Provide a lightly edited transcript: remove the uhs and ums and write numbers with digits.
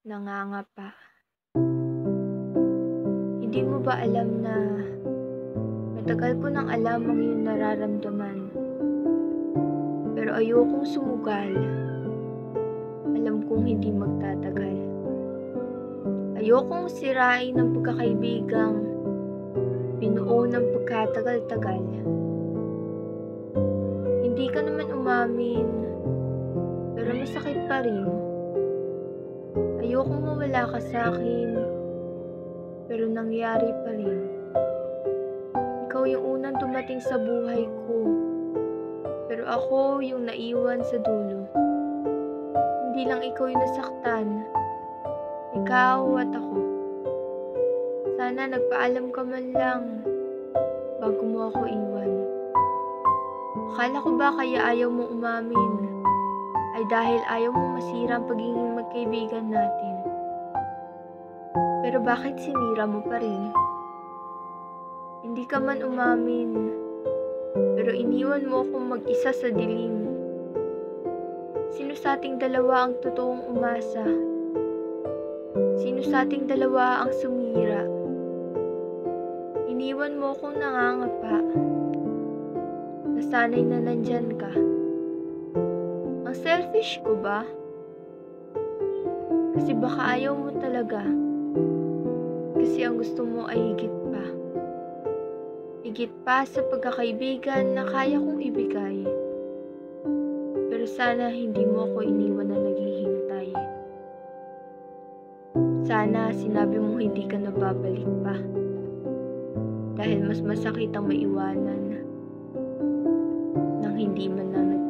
Nangangapa. Hindi mo ba alam na matagal ko nang alam ang iyong nararamdaman, pero ayokong sumugal. Alam kong hindi magtatagal. Ayokong sirain ang pagkakaibigang binuo ng pagkatagal-tagal. Hindi ka naman umamin, pero masakit pa rin. Ayokong mawala ka sa'kin, pero nangyari pa rin. Ikaw yung unang dumating sa buhay ko, pero ako yung naiwan sa dulo. Hindi lang ikaw yung nasaktan, ikaw at ako. Sana nagpaalam ka man lang bago mo ako iwan. Akala ko ba kaya ayaw mo umamin ay dahil ayaw mo masira ang pagiging magkaibigan natin. Pero bakit sinira mo pa rin? Hindi ka man umamin, pero iniwan mo akong mag-isa sa dilim. Sino sa ating dalawa ang totoong umasa? Sino sa ating dalawa ang sumira? Iniwan mo akong nangangapa. Nasanay na nandyan ka. Ang selfish ko ba? Kasi baka ayaw mo talaga. Kasi ang gusto mo ay higit pa. Higit pa sa pagkakaibigan na kaya kong ibigay. Pero sana hindi mo ako iniwan na naghihintay. Sana sinabi mo hindi ka na babalik pa. Dahil mas masakit ang maiwanan nang hindi man lang